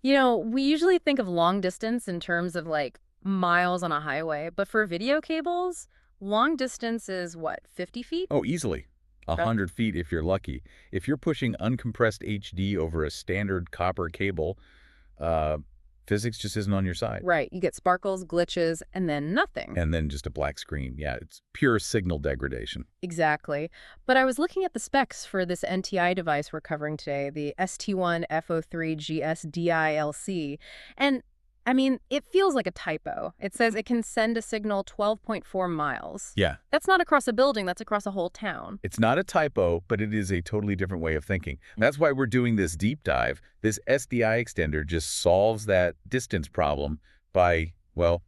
We usually think of long distance in terms of like miles on a highway, but for video cables, long distance is what, 50 feet? Oh, easily. Okay. 100 feet if you're lucky. If you're pushing uncompressed HD over a standard copper cable, uh, physics just isn't on your side. Right. You get sparkles, glitches, and then nothing. And then just a black screen. Yeah, it's pure signal degradation. Exactly. But I was looking at the specs for this NTI device we're covering today, the ST-1FO3GSDI-LC, and I mean, it feels like a typo. It says it can send a signal 12.4 miles. Yeah, That's not across a building, that's across a whole town. it's not a typo, but it is a totally different way of thinking. That's why we're doing this deep dive. This SDI extender just solves that distance problem by, well,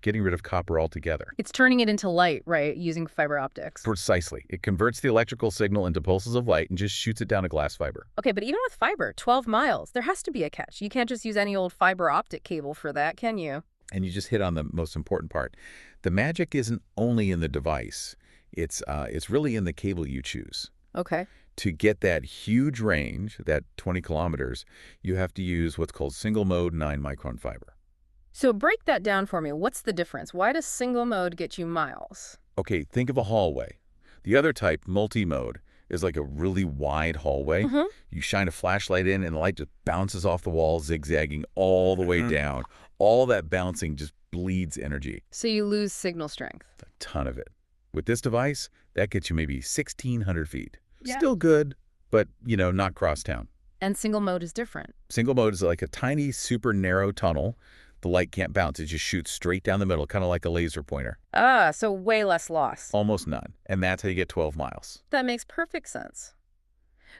getting rid of copper altogether. It's turning it into light, right, using fiber optics. Precisely. It converts the electrical signal into pulses of light and just shoots it down a glass fiber. Okay, but even with fiber, 12 miles, there has to be a catch. You can't just use any old fiber optic cable for that, can you? And you just hit on the most important part. The magic isn't only in the device. It's really in the cable you choose. Okay. To get that huge range, that 20 kilometers, you have to use what's called single-mode 9-micron fiber. So break that down for me. What's the difference? Why does single mode get you miles? Okay, think of a hallway. The other type, multi-mode, is like a really wide hallway. You shine a flashlight in and the light just bounces off the wall, zigzagging all the way down. All that bouncing just bleeds energy. So you lose signal strength. A ton of it. With this device, that gets you maybe 1,600 feet. Yeah. Still good, but, not cross town. And single mode is different. Single mode is like a tiny, super narrow tunnel. The light can't bounce. It just shoots straight down the middle, kind of like a laser pointer. Ah, so way less loss. Almost none. And that's how you get 12 miles. That makes perfect sense.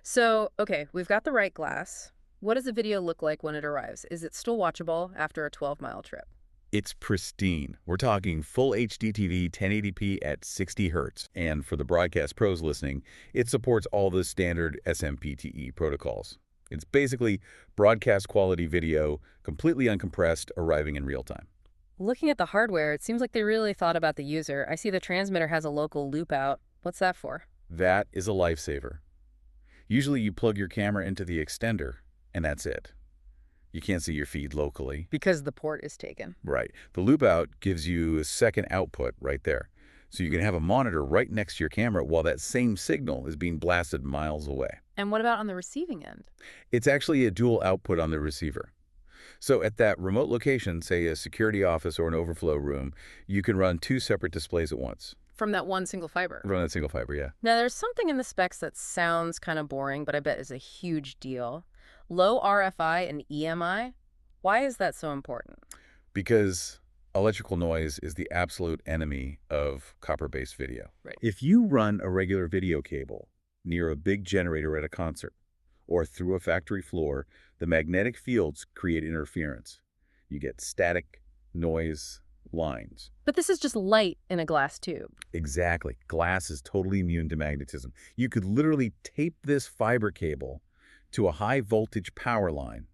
So, okay, we've got the right glass. What does the video look like when it arrives? Is it still watchable after a 12-mile trip? It's pristine. We're talking full HDTV 1080p at 60 hertz. And for the broadcast pros listening, it supports all the standard SMPTE protocols. It's basically broadcast quality video, completely uncompressed, arriving in real time. Looking at the hardware, it seems like they really thought about the user. I see the transmitter has a local loop out. What's that for? That is a lifesaver. Usually you plug your camera into the extender, and that's it. You can't see your feed locally. Because the port is taken. Right. The loop out gives you a second output right there. So you can have a monitor right next to your camera while that same signal is being blasted miles away. And what about on the receiving end? It's actually a dual output on the receiver. So at that remote location, say a security office or an overflow room, you can run two separate displays at once. From that one single fiber. Run that single fiber, yeah. Now, there's something in the specs that sounds kind of boring, but I bet is a huge deal. Low RFI and EMI. Why is that so important? Because electrical noise is the absolute enemy of copper-based video. Right. If you run a regular video cable near a big generator at a concert or through a factory floor, the magnetic fields create interference. You get static, noise, lines. But this is just light in a glass tube. Exactly. Glass is totally immune to magnetism. You could literally tape this fiber cable to a high voltage power line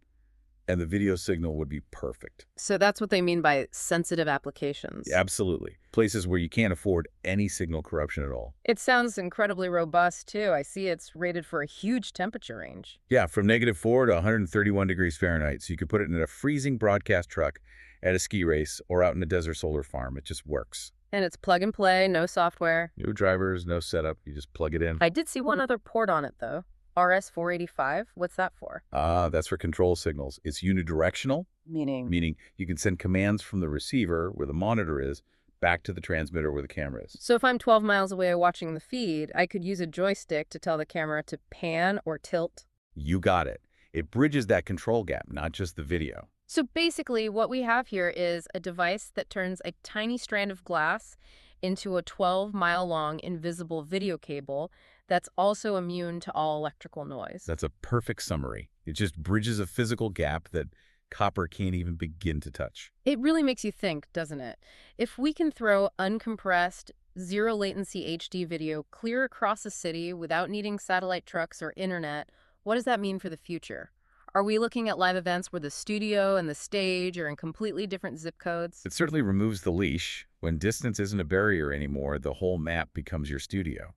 and the video signal would be perfect. So that's what they mean by sensitive applications. Absolutely. Places where you can't afford any signal corruption at all. It sounds incredibly robust, too. I see it's rated for a huge temperature range. Yeah, from -4 to 131 degrees Fahrenheit. So you could put it in a freezing broadcast truck at a ski race or out in a desert solar farm. It just works. And it's plug and play, no software. No drivers, no setup. You just plug it in. I did see one other port on it, though. RS-485. What's that for? That's for control signals. It's unidirectional, Meaning? meaning you can send commands from the receiver, where the monitor is, back to the transmitter where the camera is. So if I'm 12 miles away watching the feed, I could use a joystick to tell the camera to pan or tilt. You got it. It bridges that control gap, not just the video. So basically, what we have here is a device that turns a tiny strand of glass into a 12-mile-long invisible video cable that's also immune to all electrical noise. That's a perfect summary. It just bridges a physical gap that copper can't even begin to touch. It really makes you think, doesn't it? If we can throw uncompressed, zero-latency HD video clear across a city without needing satellite trucks or internet, what does that mean for the future? Are we looking at live events where the studio and the stage are in completely different zip codes? It certainly removes the leash. When distance isn't a barrier anymore, the whole map becomes your studio.